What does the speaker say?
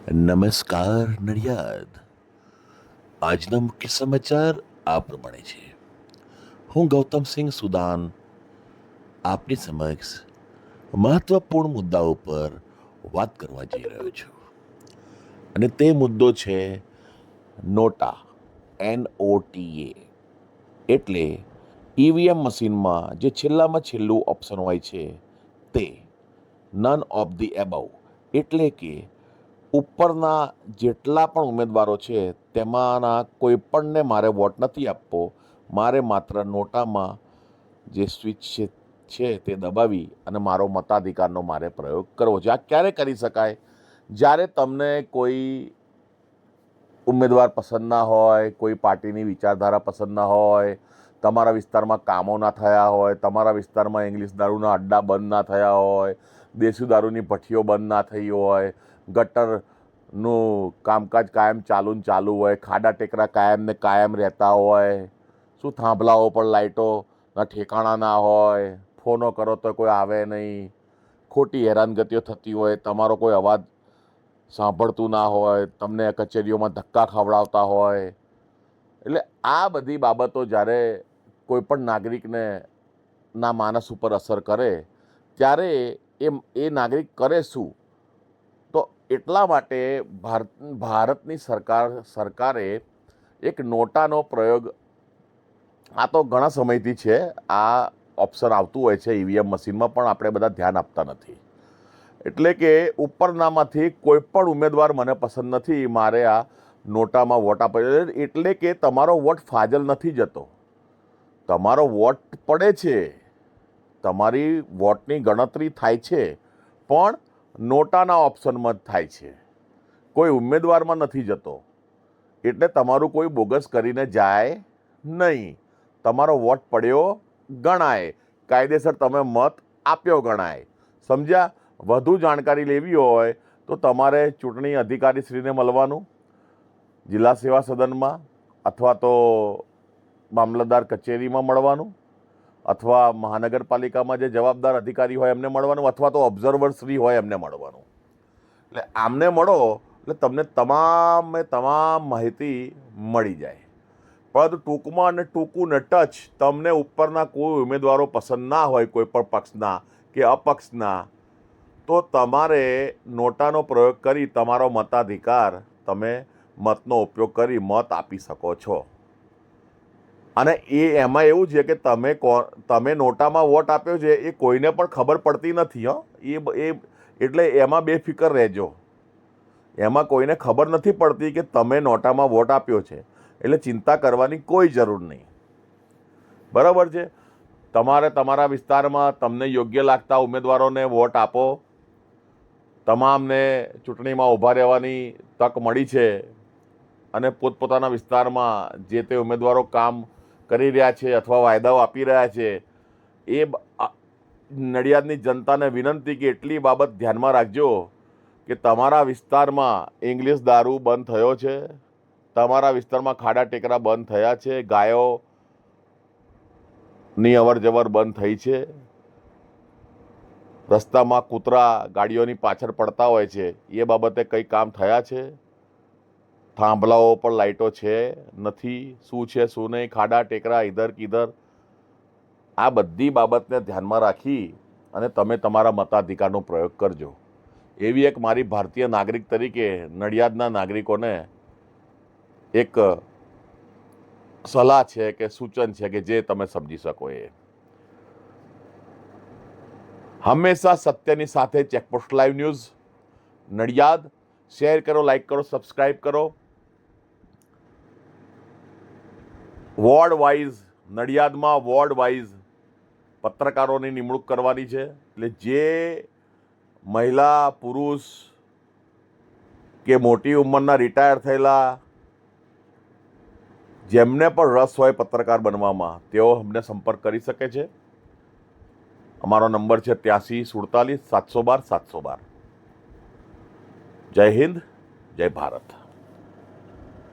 નમસ્કાર નડિયાદ. આજના મુખ્ય સમાચાર આ પ્રમાણે છે. હું ગૌતમસિંહ સુદાન આપની સમક્ષ મહત્વપૂર્ણ મુદ્દાઓ પર વાત કરવા જઈ રહ્યો છું, અને તે મુદ્દો છે નોટા, NOTA, એટલે ઈવીએમ મશીનમાં જે છેલ્લામાં છેલ્લું ઓપ્શન હોય છે તે નન ઓફ ધી એબવ, એટલે કે ઉપરના જેટલા પણ ઉમેદવારો છે તેમાંના કોઈ પણને મારે વોટ નથી આપવો. મારે માત્ર નોટામાં જે સ્વિચ છે તે દબાવી અને મારો મતાધિકારનો મારે પ્રયોગ કરવો છે. આ ક્યારે કરી શકાય? જ્યારે તમને કોઈ ઉમેદવાર પસંદ ના હોય, કોઈ પાર્ટીની વિચારધારા પસંદ ના હોય, તમારા વિસ્તારમાં કામો ના થયા હોય, તમારા વિસ્તારમાં ઇંગ્લિશ દારૂના અડ્ડા બંધ ના થયા હોય, દેશી દારૂની ભઠ્ઠીઓ બંધ ના થઈ હોય, ગટરનું કામકાજ કાયમ ચાલુ હોય, ખાડા ટેકરા કાયમ ને કાયમ રહેતા હોય, શું થાંભલાઓ પર લાઇટોના ઠેકાણા ના હોય, ફોનો કરો તો કોઈ આવે નહીં, ખોટી હેરાનગતિઓ થતી હોય, તમારો કોઈ અવાજ સાંભળતું ના હોય, તમને કચેરીઓમાં ધક્કા ખવડાવતા હોય. એટલે આ બધી બાબતો જ્યારે કોઈ પણ નાગરિકને ના માનસ ઉપર અસર કરે ત્યારે એ નાગરિક કરે શું? તો એટલા માટે ભારતની સરકારે એક નોટાનો પ્રયોગ, આ તો ઘણા સમયથી છે, આ ઓપ્શન આવતું હોય છે ઈવીએમ મશીનમાં, પણ આપણે બધા ધ્યાન આપતા નથી. એટલે કે ઉપરનામાંથી કોઈ પણ ઉમેદવાર મને પસંદ નથી, મારે આ નોટામાં વોટ આપે. એટલે કે તમારો વોટ ફાજલ નથી જતો, તમારો વોટ પડે છે, તમારી વોટની ગણતરી થાય છે, પણ નોટાના ઓપ્શનમાં જ થાય છે, કોઈ ઉમેદવારમાં નથી જતો. એટલે તમારું કોઈ બોગસ કરીને જાય નહીં, તમારો વોટ પડ્યો ગણાય, કાયદેસર તમે મત આપ્યો ગણાય. સમજ્યા? વધુ જાણકારી લેવી હોય તો તમારે ચૂંટણી અધિકારીશ્રીને મળવાનું, જિલ્લા સેવા સદનમાં, અથવા તો મામલતદાર કચેરીમાં મળવાનું, અથવા મહાનગરપાલિકામાં જે જવાબદાર અધિકારી હોય એમને મળવાનું, અથવા તો ઓબ્ઝર્વર શ્રી હોય એમને મળવાનું. એટલે આમને મળો એટલે તમને તમામ માહિતી મળી જાય. પરંતુ ટૂંકમાં અને ટૂંકું ને ટચ, તમને ઉપરના કોઈ ઉમેદવારો પસંદ ના હોય કોઈ પણ પક્ષના કે અપક્ષના, તો તમારે નોટાનો પ્રયોગ કરી તમારો મતાધિકાર, તમે મતનો ઉપયોગ કરી મત આપી શકો છો. અને એમાં એવું છે કે તમે નોટામાં વોટ આપ્યો છે એ કોઈને પણ ખબર પડતી નથી. એટલે એમાં બેફિકર રહેજો. એમાં કોઈને ખબર નથી પડતી કે તમે નોટામાં વોટ આપ્યો છે, એટલે ચિંતા કરવાની કોઈ જરૂર નહીં. બરાબર છે? તમારે તમારા વિસ્તારમાં તમને યોગ્ય લાગતા ઉમેદવારોને વોટ આપો. તમામને ચૂંટણીમાં ઊભા રહેવાની તક મળી છે, અને પોતપોતાના વિસ્તારમાં જે તે ઉમેદવારો કામ કરી રહ્યા છે અથવા વાયદાઓ આપી રહ્યા છે, એ નડિયાદની જનતાને વિનંતી કે એટલી બાબત ધ્યાનમાં રાખજો કે તમારા વિસ્તારમાં ઇંગ્લિશ દારૂ બંધ થયો છે, તમારા વિસ્તારમાં ખાડા ટેકરા બંધ થયા છે, ગાયોની અવર જવર બંધ થઈ છે, રસ્તામાં કૂતરા ગાડીઓની પાછળ પડતા હોય છે, એ બાબતે કંઈ કામ થયા છે? થાંભલાઓ પર લાઇટો છે નથી? શું છે શું નહીં? ખાડા ટેકરા ઇધર કિધર? આ બધી બાબતને ધ્યાનમાં રાખી અને તમે તમારા મતાધિકારનો પ્રયોગ કરજો. એવી એક મારી ભારતીય નાગરિક તરીકે નડિયાદના નાગરિકોને એક સલાહ છે કે સૂચન છે કે જે તમે સમજી શકો. એ હંમેશા સત્યની સાથે checkpost live news Nadiad share કરો, લાઈક કરો, સબસ્ક્રાઈબ કરો. વોર્ડ વાઇઝ નડિયાદમાં વોર્ડ વાઇઝ પત્રકારોની નિમણૂક કરવાની છે. એટલે જે મહિલા, પુરુષ કે મોટી ઉંમરના રિટાયર થયેલા, જેમને પણ રસ હોય પત્રકાર બનવામાં, તેઓ અમને સંપર્ક કરી શકે છે. અમારો નંબર છે 83 47 712 712. જય હિન્દ, જય ભારત.